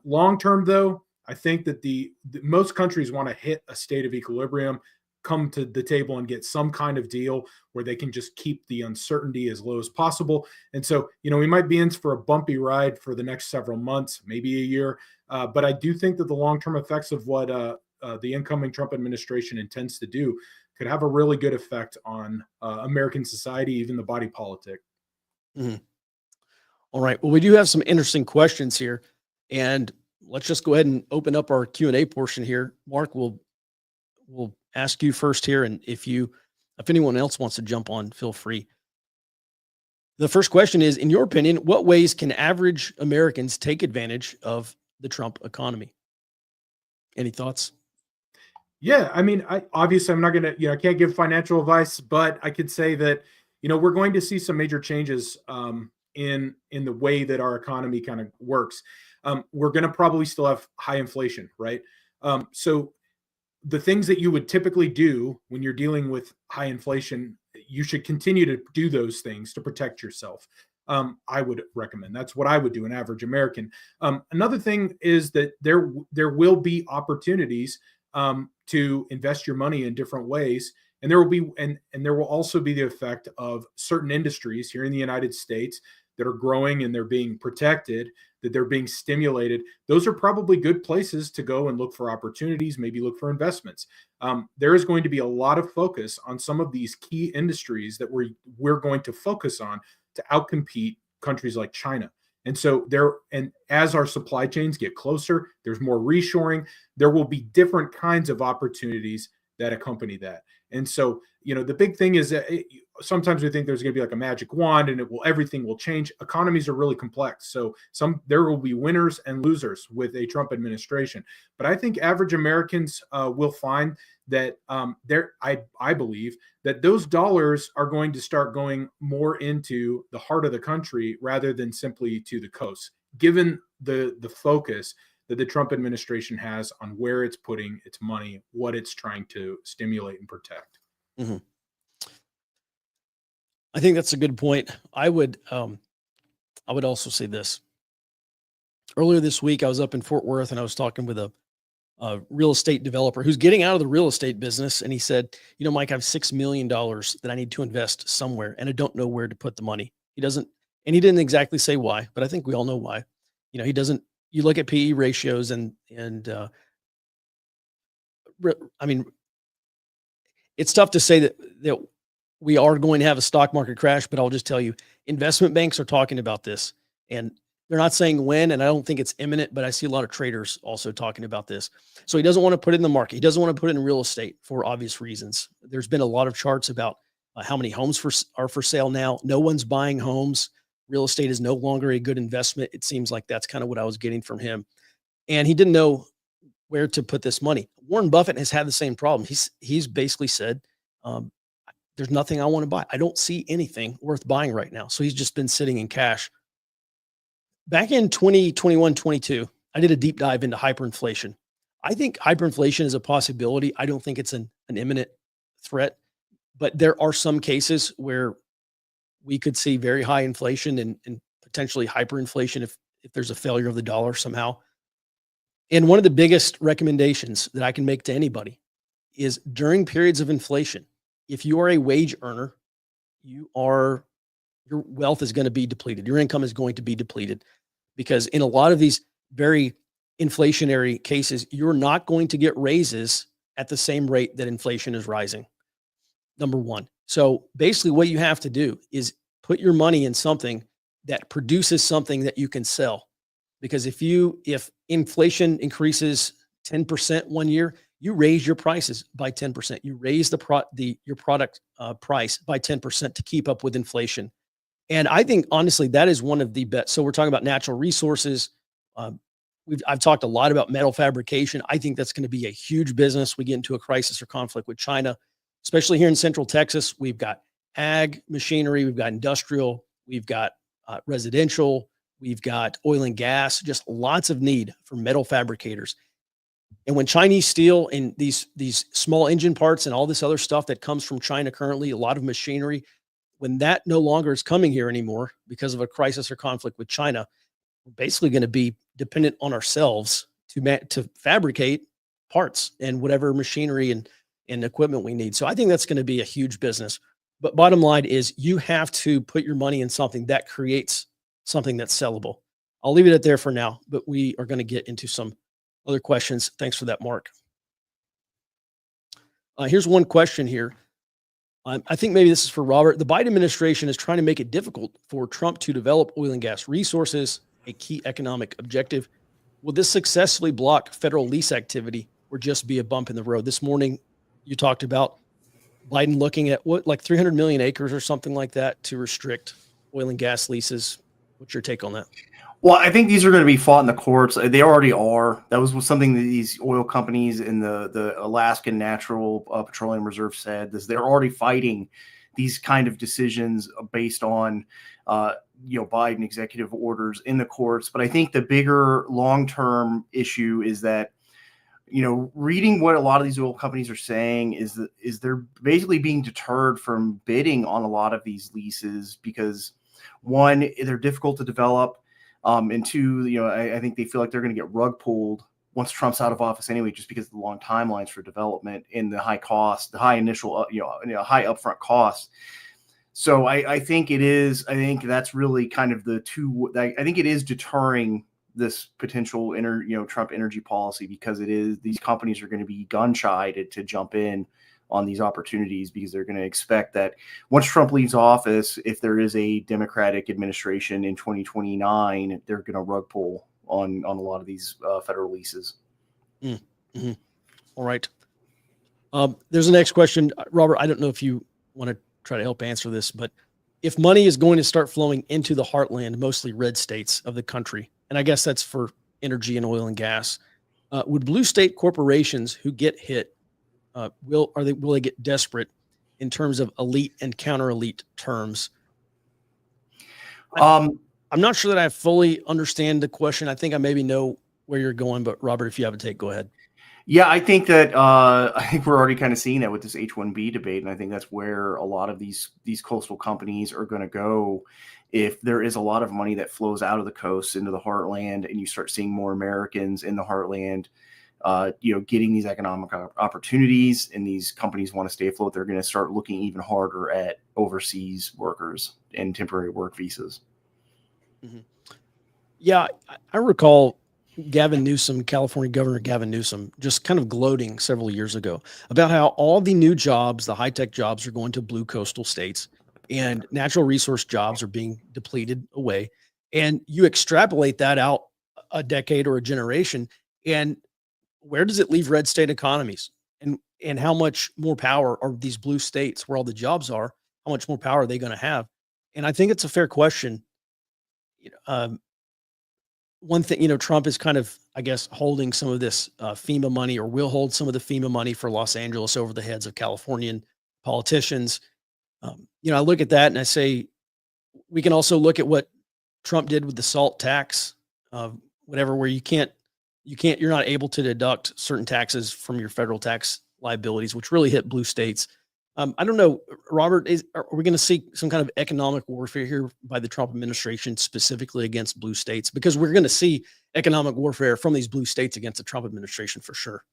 Long term, though, I think that most countries want to hit a state of equilibrium, come to the table and get some kind of deal where they can just keep the uncertainty as low as possible. And so, we might be in for a bumpy ride for the next several months, maybe a year. But I do think that the long-term effects of what the incoming Trump administration intends to do could have a really good effect on American society, even the body politic. Mm-hmm. All right. Well, we do have some interesting questions here, and let's just go ahead and open up our Q&A portion here. Mark, we'll ask you first here, and if anyone else wants to jump on, feel free. The first question is, in your opinion, what ways can average Americans take advantage of the Trump economy? Any thoughts? Yeah, I mean, obviously I'm not going to, I can't give financial advice, but I could say that, we're going to see some major changes in the way that our economy kind of works. We're going to probably still have high inflation, right? So the things that you would typically do when you're dealing with high inflation, you should continue to do those things to protect yourself. I would recommend. That's what I would do, an average American. Another thing is that there will be opportunities to invest your money in different ways. And there will be, and there will also be the effect of certain industries here in the United States that are growing and they're being protected, that they're being stimulated. Those are probably good places to go and look for opportunities, maybe look for investments. There is going to be a lot of focus on some of these key industries that we're going to focus on to outcompete countries like China. And so as our supply chains get closer, there's more reshoring. There will be different kinds of opportunities that accompany that. And so, the big thing is that sometimes we think there's going to be like a magic wand and everything will change. Economies are really complex. So there will be winners and losers with a Trump administration. But I think average Americans will find that I believe that those dollars are going to start going more into the heart of the country rather than simply to the coast, given the focus that the Trump administration has on where it's putting its money, what it's trying to stimulate and protect. Mm-hmm. I think that's a good point. I would also say this. Earlier this week, I was up in Fort Worth and I was talking with a real estate developer who's getting out of the real estate business. And he said, Mike, I have $6 million that I need to invest somewhere and I don't know where to put the money. He didn't exactly say why, but I think we all know why. He doesn't, you look at PE ratios and I mean, it's tough to say that we are going to have a stock market crash, but I'll just tell you, investment banks are talking about this and they're not saying when, and I don't think it's imminent, but I see a lot of traders also talking about this. So he doesn't want to put it in the market. He doesn't want to put it in real estate for obvious reasons. There's been a lot of charts about how many homes are for sale now. No one's buying homes. Real estate is no longer a good investment. It seems like that's kind of what I was getting from him. And he didn't know where to put this money. Warren Buffett has had the same problem. He's basically said, there's nothing I want to buy. I don't see anything worth buying right now. So he's just been sitting in cash. Back in 2021, 22, I did a deep dive into hyperinflation. I think hyperinflation is a possibility. I don't think it's an imminent threat, but there are some cases where we could see very high inflation and potentially hyperinflation if there's a failure of the dollar somehow. And one of the biggest recommendations that I can make to anybody is during periods of inflation, if you are a wage earner, your wealth is going to be depleted. Your income is going to be depleted because in a lot of these very inflationary cases, you're not going to get raises at the same rate that inflation is rising. Number one. So basically what you have to do is put your money in something that produces something that you can sell. Because if inflation increases 10% one year, you raise your prices by 10%. You raise your product price by 10% to keep up with inflation. And I think, honestly, that is one of the best. So we're talking about natural resources. I've talked a lot about metal fabrication. I think that's going to be a huge business. We get into a crisis or conflict with China, especially here in Central Texas. We've got ag machinery. We've got industrial. We've got residential. We've got oil and gas, just lots of need for metal fabricators. And when Chinese steel and these small engine parts and all this other stuff that comes from China currently, a lot of machinery, when that no longer is coming here anymore because of a crisis or conflict with China, we're basically going to be dependent on ourselves to fabricate parts and whatever machinery and equipment we need. So I think that's going to be a huge business. But bottom line is you have to put your money in something that creates something that's sellable. I'll leave it at there for now, but we are going to get into some other questions. Thanks for that, Mark. Here's one question here. I think maybe this is for Robert. The Biden administration is trying to make it difficult for Trump to develop oil and gas resources, a key economic objective. Will this successfully block federal lease activity or just be a bump in the road? This morning, you talked about Biden looking at like 300 million acres or something like that to restrict oil and gas leases. What's your take on that? Well, I think these are going to be fought in the courts. They already are. That was something that these oil companies in the Alaskan Natural Petroleum Reserve said. They're already fighting these kind of decisions based on Biden executive orders in the courts. But I think the bigger long-term issue is that reading what a lot of these oil companies are saying is they're basically being deterred from bidding on a lot of these leases because, one, they're difficult to develop. And two, I think they feel like they're going to get rug pulled once Trump's out of office anyway, just because of the long timelines for development and the high cost, the high initial, high upfront costs. So I think that's really kind of the two. I think it is deterring this potential Trump energy policy because these companies are going to be gun shy to jump in on these opportunities, because they're going to expect that once Trump leaves office, if there is a Democratic administration in 2029, they're going to rug pull on a lot of these federal leases. Mm-hmm. All right. There's the next question. Robert, I don't know if you want to try to help answer this, but if money is going to start flowing into the heartland, mostly red states of the country, and I guess that's for energy and oil and gas, would blue state corporations who get hit, will they get desperate in terms of elite and counter elite terms? I'm not sure that I fully understand the question. I think I maybe know where you're going, but Robert, if you have a take, go ahead. Yeah, I think that we're already kind of seeing that with this H-1B debate, and I think that's where a lot of these coastal companies are going to go. If there is a lot of money that flows out of the coast into the heartland, and you start seeing more Americans in the heartland, getting these economic opportunities, and these companies want to stay afloat, they're going to start looking even harder at overseas workers and temporary work visas. Mm-hmm. Yeah, I recall California Governor Gavin Newsom, just kind of gloating several years ago about how all the new jobs, the high-tech jobs, are going to blue coastal states, and natural resource jobs are being depleted away. And you extrapolate that out a decade or a generation, and where does it leave red state economies? And how much more power are these blue states where all the jobs are? How much more power are they going to have? And I think it's a fair question. One thing, Trump is kind of, I guess, holding some of this FEMA money, or will hold some of the FEMA money for Los Angeles over the heads of Californian politicians. I look at that and I say, we can also look at what Trump did with the SALT tax, where you're not able to deduct certain taxes from your federal tax liabilities, which really hit blue states. I don't know, Robert, are we going to see some kind of economic warfare here by the Trump administration, specifically against blue states? Because we're going to see economic warfare from these blue states against the Trump administration for sure.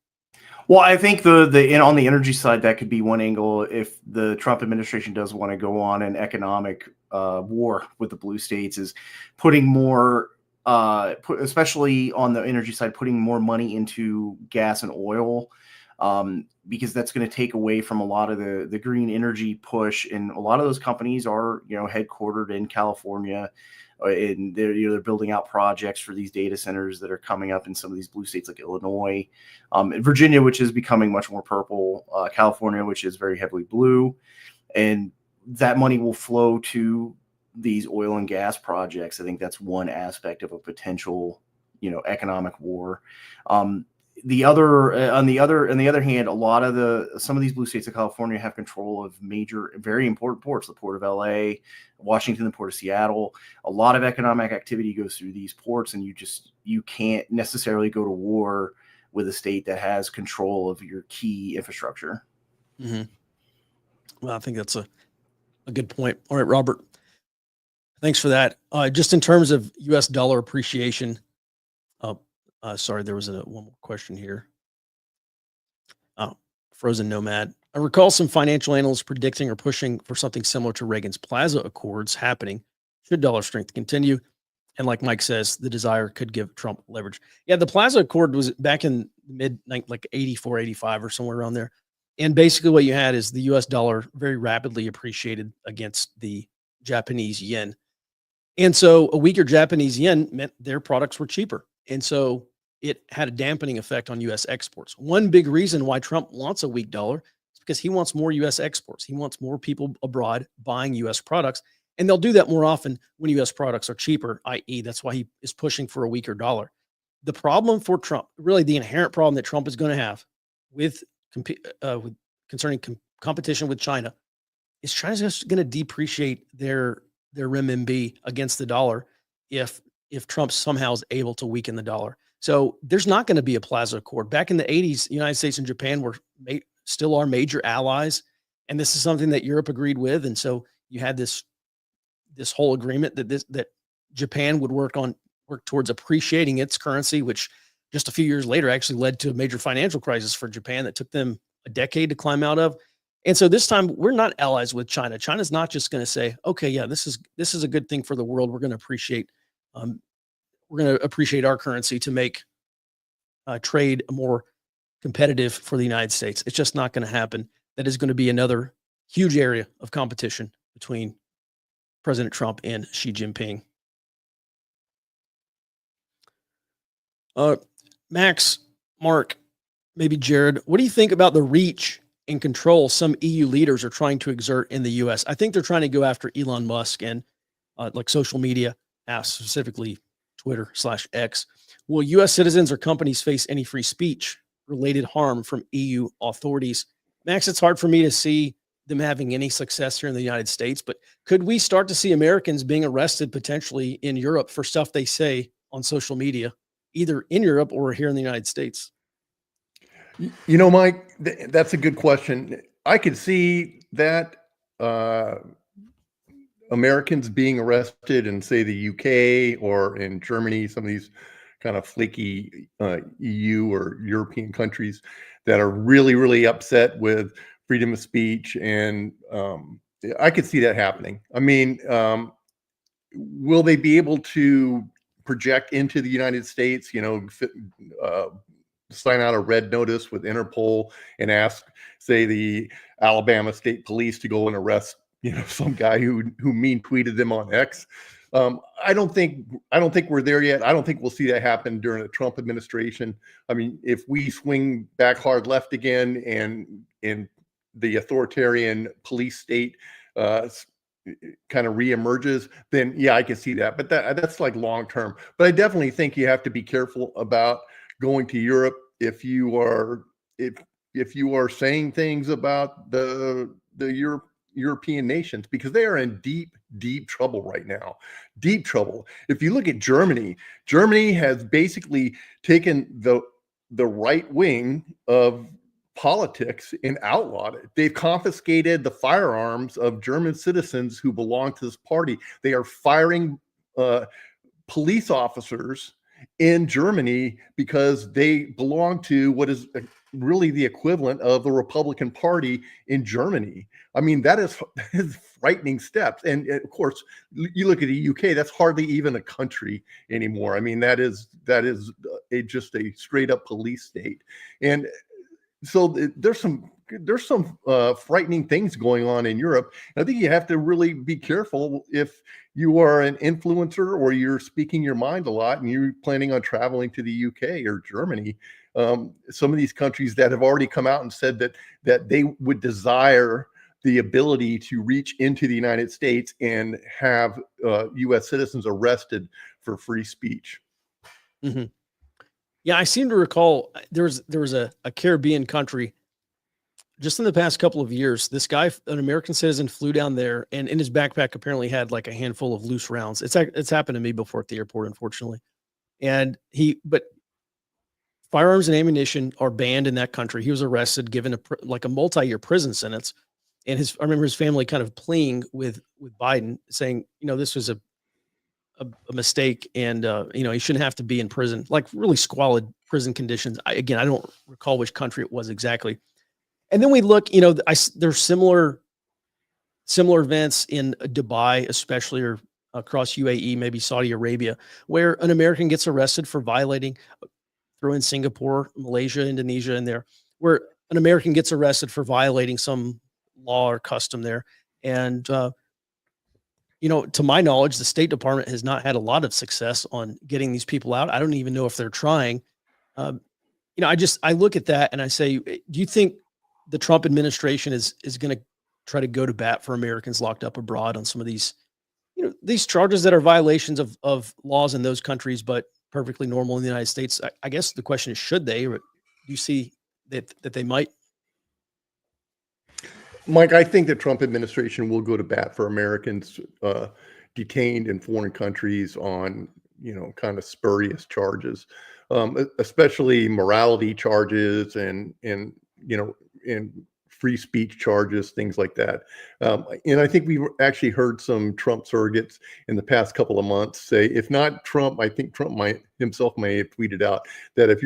Well, I think on the energy side, that could be one angle. If the Trump administration does want to go on an economic war with the blue states, is putting more, especially on the energy side, putting more money into gas and oil, because that's going to take away from a lot of the green energy push. And a lot of those companies are, headquartered in California, and they're building out projects for these data centers that are coming up in some of these blue states like Illinois, Virginia, which is becoming much more purple, California, which is very heavily blue. And that money will flow to these oil and gas projects. I think that's one aspect of a potential, economic war. On the other hand, some of these blue states of California have control of major, very important ports, the Port of LA, Washington, the Port of Seattle. A lot of economic activity goes through these ports, and you can't necessarily go to war with a state that has control of your key infrastructure. Mm-hmm. Well, I think that's a good point. All right, Robert, thanks for that. Just in terms of U.S. dollar appreciation, sorry, there was one more question here. Frozen Nomad. I recall some financial analysts predicting or pushing for something similar to Reagan's Plaza Accords happening should dollar strength continue. And like Mike says, the desire could give Trump leverage. Yeah, the Plaza Accord was back in mid, like 84, 85 or somewhere around there. And basically what you had is the US dollar very rapidly appreciated against the Japanese yen. And so a weaker Japanese yen meant their products were cheaper. And so it had a dampening effect on U.S. exports. One big reason why Trump wants a weak dollar is because he wants more U.S. exports. He wants more people abroad buying U.S. products, and they'll do that more often when U.S. products are cheaper, i.e. that's why he is pushing for a weaker dollar. The problem for Trump, really the inherent problem that Trump is going to have with concerning competition with China, is China's just going to depreciate their renminbi against the dollar if Trump somehow is able to weaken the dollar. So there's not going to be a Plaza Accord. Back in the 80s, the United States and Japan were still our major allies, and this is something that Europe agreed with. And so you had this whole agreement that Japan would work towards appreciating its currency, which just a few years later actually led to a major financial crisis for Japan that took them a decade to climb out of. And so this time we're not allies with China. China's not just going to say, okay, yeah, this is a good thing for the world. We're going to appreciate our currency to make trade more competitive for the United States. It's just not going to happen. that is going to be another huge area of competition between President Trump and Xi Jinping. Max, Mark, maybe Jared, what do you think about the reach and control some EU leaders are trying to exert in the U.S.? I think they're trying to go after Elon Musk and like social media apps, specifically Twitter/X. Will U.S. citizens or companies face any free speech related harm from EU authorities? Max, it's hard for me to see them having any success here in the United States, but could we start to see Americans being arrested potentially in Europe for stuff they say on social media, either in Europe or here in the United States? You know, Mike, that's a good question. I could see that Americans being arrested in, say, the UK or in Germany, some of these kind of flaky EU or European countries that are really, really upset with freedom of speech. And I could see that happening. I mean, will they be able to project into the United States, sign out a red notice with Interpol and ask, say, the Alabama State Police to go and arrest, some guy who mean tweeted them on X? I don't think we're there yet. I don't think we'll see that happen during the Trump administration. I mean, if we swing back hard left again and the authoritarian police state kind of reemerges, then yeah, I can see that. But that's like long term. But I definitely think you have to be careful about going to Europe if you are saying things about the European nations, because they are in deep trouble right now. Deep trouble. If you look at Germany has basically taken the right wing of politics and outlawed it. They've confiscated the firearms of German citizens who belong to this party. They are firing police officers in Germany because they belong to what is really the equivalent of the Republican Party in Germany. I mean, that is frightening steps. And of course, you look at the UK, that's hardly even a country anymore. I mean, that is just a straight up police state. And so there's some frightening things going on in Europe. I think you have to really be careful if you are an influencer or you're speaking your mind a lot and you're planning on traveling to the UK or Germany. Some of these countries that have already come out and said that they would desire the ability to reach into the United States and have U.S. citizens arrested for free speech. Mm-hmm. Yeah, I seem to recall there was a Caribbean country just in the past couple of years. This guy, an American citizen, flew down there and in his backpack apparently had like a handful of loose rounds. It's happened to me before at the airport, unfortunately. But firearms and ammunition are banned in that country. He was arrested, given a multi-year prison sentence. And I remember his family kind of pleading with Biden, saying, this was a mistake, and he shouldn't have to be in prison, like really squalid prison conditions. I don't recall which country it was exactly. And then we look, there's similar events in Dubai, especially, or across UAE, maybe Saudi Arabia, where an American gets arrested for violating, throw in Singapore, Malaysia, Indonesia in there, where an American gets arrested for violating some law or custom there. And, to my knowledge, the State Department has not had a lot of success on getting these people out. I don't even know if they're trying. I look at that and I say, do you think the Trump administration is going to try to go to bat for Americans locked up abroad on some of these, these charges that are violations of laws in those countries, but perfectly normal in the United States? I guess the question is, should they? Or do you see that they might? Mike, I think the Trump administration will go to bat for Americans detained in foreign countries on, kind of spurious charges, especially morality charges and free speech charges, things like that. And I think we've actually heard some Trump surrogates in the past couple of months say, if not Trump, I think Trump himself may have tweeted out that if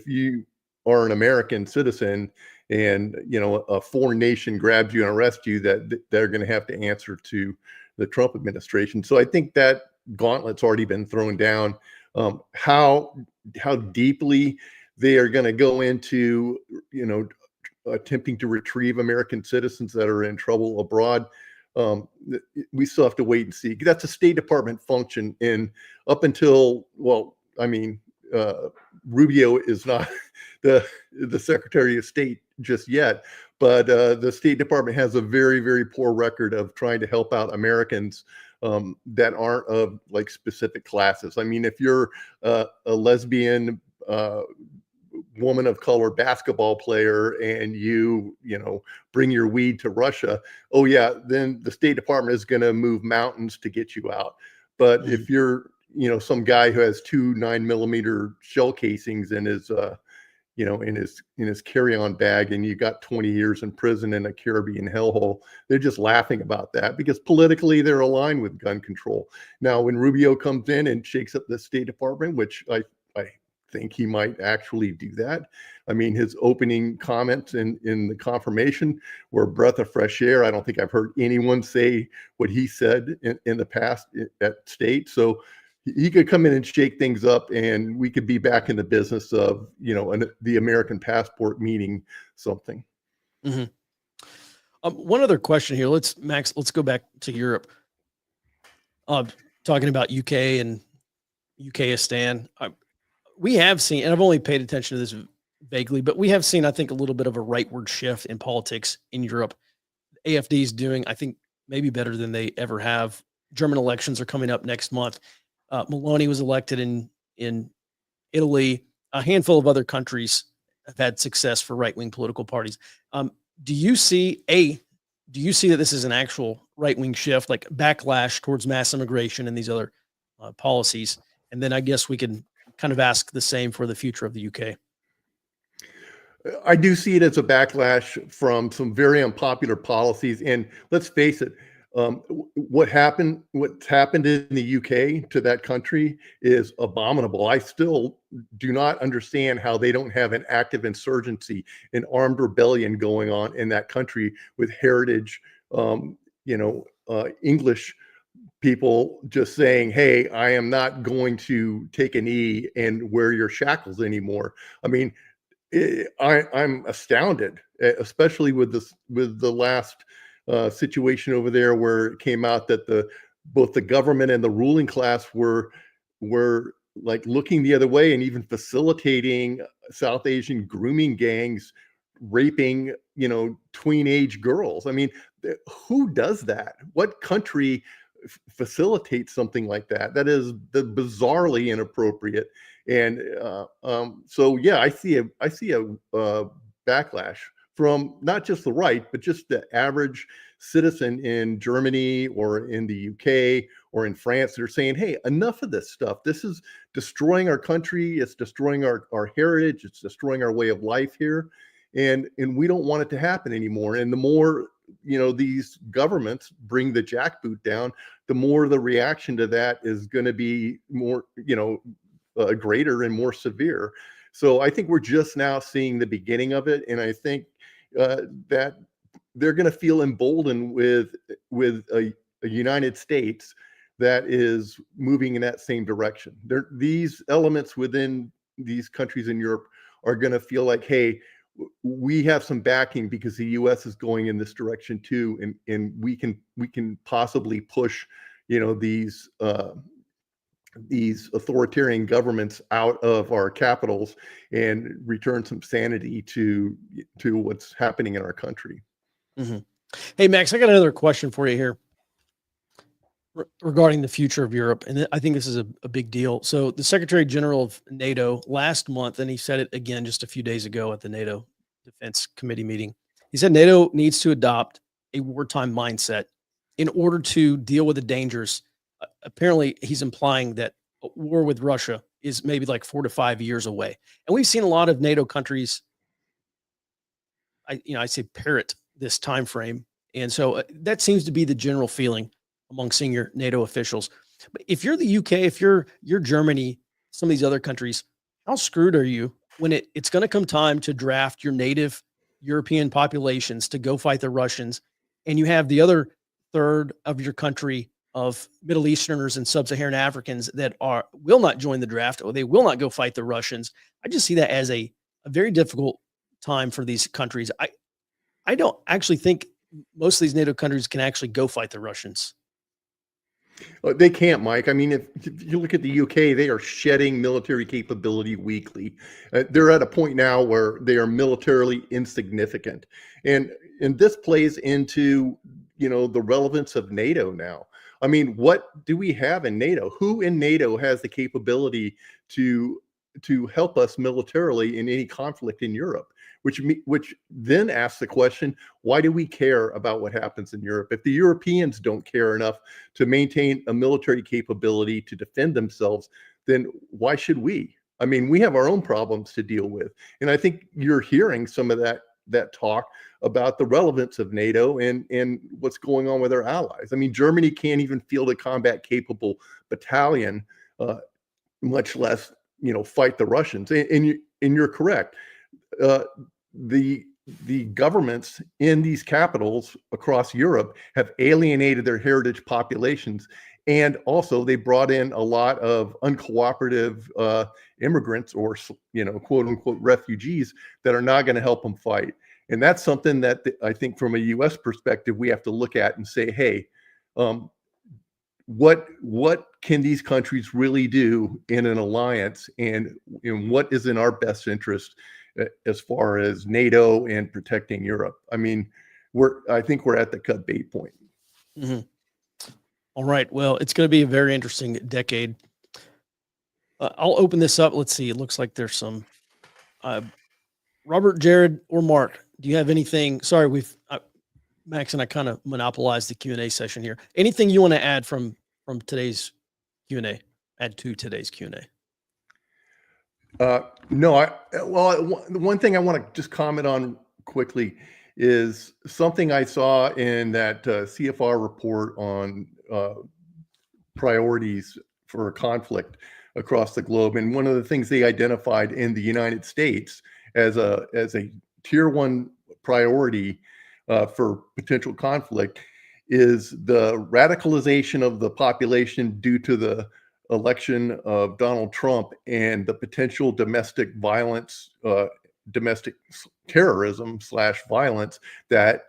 you are an American citizen and a foreign nation grabs you and arrests you, that they're going to have to answer to the Trump administration. So I think that gauntlet's already been thrown down. How deeply they are going to go into attempting to retrieve American citizens that are in trouble abroad. We still have to wait and see. That's a State Department function. And up until, well, I mean, Rubio is not the Secretary of State just yet, but the State Department has a very, very poor record of trying to help out Americans that aren't of like specific classes. I mean, if you're a lesbian woman of color basketball player and you bring your weed to Russia, oh yeah, then the State Department is going to move mountains to get you out. But if you're some guy who has 2 9mm shell casings in his in his carry-on bag, and you got 20 years in prison in a Caribbean hellhole, they're just laughing about that because politically they're aligned with gun control. Now, when Rubio comes in and shakes up the State Department, which I think he might actually do that. I mean, his opening comments in the confirmation were a breath of fresh air. I don't think I've heard anyone say what he said in the past at State. So he could come in and shake things up, and we could be back in the business of, the American passport meaning something. Mm-hmm. One other question here. Let's go back to Europe. Talking about UK and UKistan. We have seen, and I've only paid attention to this vaguely, but we have seen, I think, a little bit of a rightward shift in politics in Europe. AfD is doing, I think, maybe better than they ever have. German elections are coming up next month. Meloni was elected in Italy. A handful of other countries have had success for right-wing political parties. Do you see that this is an actual right-wing shift, like backlash towards mass immigration and these other policies? And then I guess we can kind of ask the same for the future of the UK. I do see it as a backlash from some very unpopular policies. And let's face it, what's happened in the UK to that country is abominable. I still do not understand how they don't have an active insurgency, an armed rebellion going on in that country with heritage, English people just saying, hey, I am not going to take a knee and wear your shackles anymore. I mean, I'm astounded, especially with the last situation over there where it came out that both the government and the ruling class were like looking the other way and even facilitating South Asian grooming gangs raping, tween-age girls. I mean, who does that? What country facilitates something like that? That is bizarrely inappropriate. And so yeah, I see a backlash from not just the right, but just the average citizen in Germany or in the UK or in France that are saying, hey, enough of this stuff. This is destroying our country. It's destroying our heritage. It's destroying our way of life here. And we don't want it to happen anymore. And the more, these governments bring the jackboot down, the more the reaction to that is going to be more, greater and more severe. So I think we're just now seeing the beginning of it. And I think that they're going to feel emboldened with a United States that is moving in that same direction. These elements within these countries in Europe are going to feel like, hey, we have some backing because the U.S. is going in this direction too, and we can possibly push, these authoritarian governments out of our capitals and return some sanity to what's happening in our country. Mm-hmm. Hey, Max, I got another question for you here regarding the future of Europe. And I think this is a big deal. So the Secretary General of NATO last month, and he said it again just a few days ago at the NATO Defense Committee meeting, he said NATO needs to adopt a wartime mindset in order to deal with the dangers. Apparently, he's implying that a war with Russia is maybe like 4 to 5 years away. And we've seen a lot of NATO countries, I say parrot this time frame. And so that seems to be the general feeling among senior NATO officials. But if you're the UK, if you're Germany, some of these other countries, how screwed are you when it's going to come time to draft your native European populations to go fight the Russians, and you have the other third of your country of Middle Easterners and Sub-Saharan Africans that will not join the draft, or they will not go fight the Russians? I just see that as a very difficult time for these countries. I don't actually think most of these NATO countries can actually go fight the Russians. They can't, Mike. I mean, if you look at the UK, they are shedding military capability weekly. They're at a point now where they are militarily insignificant, and this plays into the relevance of NATO now. I mean, what do we have in NATO? Who in NATO has the capability to help us militarily in any conflict in Europe? Which then asks the question, why do we care about what happens in Europe? If the Europeans don't care enough to maintain a military capability to defend themselves, then why should we? I mean, we have our own problems to deal with. And I think you're hearing some of that talk about the relevance of NATO and what's going on with our allies. I mean, Germany can't even field a combat capable battalion, much less, fight the Russians. And you're correct. The governments in these capitals across Europe have alienated their heritage populations, and also they brought in a lot of uncooperative immigrants or quote unquote refugees that are not going to help them fight. And that's something that I think from a U.S. perspective we have to look at and say, hey, what can these countries really do in an alliance, and what is in our best interest as far as NATO and protecting Europe? I mean, I think we're at the cut bait point. Mm-hmm. All right. Well, it's going to be a very interesting decade. I'll open this up. Let's see. It looks like there's some. Robert, Jared, or Mark, do you have anything? Sorry, Max and I kind of monopolized the Q&A session here. Anything you want to add from today's Q&A? Add to today's Q&A. No, one thing I want to just comment on quickly is something I saw in that CFR report on priorities for a conflict across the globe. And one of the things they identified in the United States as a tier 1 priority for potential conflict is the radicalization of the population due to the election of Donald Trump and the potential domestic violence, domestic terrorism / violence that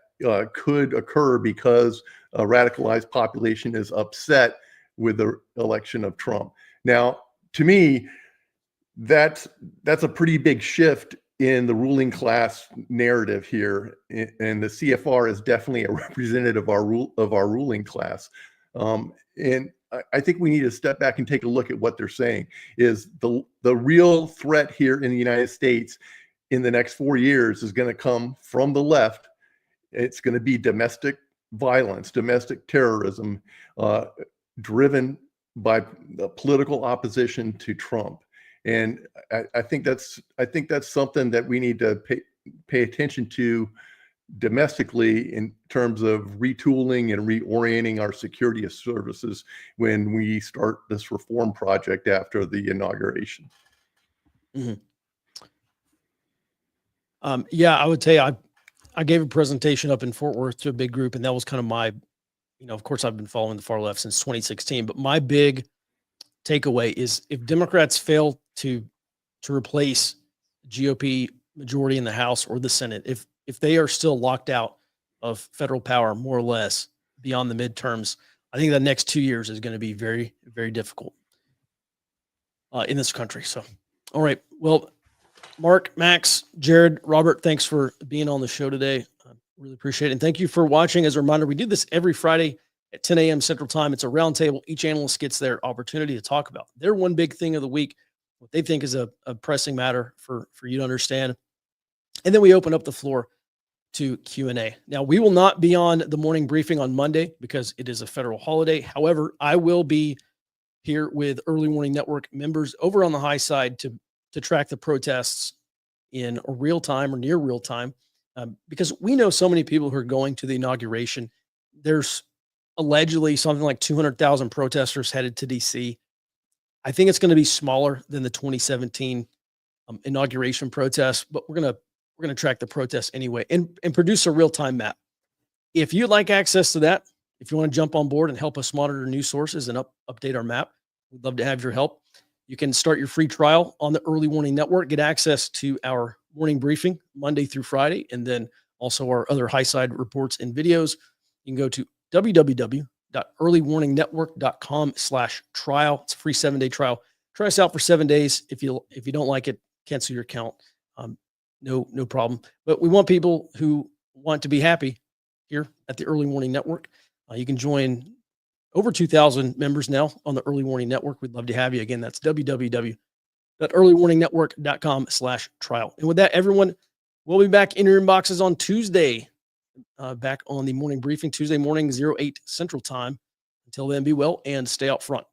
could occur because a radicalized population is upset with the election of Trump. Now, to me, that's a pretty big shift in the ruling class narrative here, and the CFR is definitely a representative of our ruling class. And I think we need to step back and take a look at what they're saying. Is the real threat here in the United States in the next 4 years is going to come from the left. It's going to be domestic violence, domestic terrorism, driven by the political opposition to Trump. And I think that's something that we need to pay attention to domestically in terms of retooling and reorienting our security services when we start this reform project after the inauguration. Mm-hmm. Yeah, I would tell you, I gave a presentation up in Fort Worth to a big group, and that was kind of my, of course, I've been following the far left since 2016, but my big takeaway is if Democrats fail to replace GOP majority in the House or the Senate, if they are still locked out of federal power, more or less, beyond the midterms, I think the next 2 years is going to be very, very difficult in this country. So, all right. Well, Mark, Max, Jared, Robert, thanks for being on the show today. I really appreciate it. And thank you for watching. As a reminder, we do this every Friday at 10 a.m. Central Time. It's a roundtable. Each analyst gets their opportunity to talk about their one big thing of the week, what they think is a pressing matter for you to understand. And then we open up the floor to Q&A. Now, we will not be on the morning briefing on Monday because it is a federal holiday. However, I will be here with Early Warning Network members over on the high side to track the protests in real time or near real time, because we know so many people who are going to the inauguration. There's allegedly something like 200,000 protesters headed to DC. I think it's going to be smaller than the 2017 inauguration protests, but we're going to track the protests anyway and produce a real-time map. If you'd like access to that, if you want to jump on board and help us monitor news sources and update our map, we'd love to have your help. You can start your free trial on the Early Warning Network, get access to our morning briefing Monday through Friday, and then also our other high side reports and videos. You can go to www.earlywarningnetwork.com/trial. It's a free 7-day trial. Try us out for 7 days. If you don't like it, cancel your account. No problem. But we want people who want to be happy here at the Early Warning Network. You can join over 2,000 members now on the Early Warning Network. We'd love to have you. Again, that's www.earlywarningnetwork.com/trial. And with that, everyone, we'll be back in your inboxes on Tuesday, back on the morning briefing, Tuesday morning, 08 Central Time. Until then, be well and stay out front.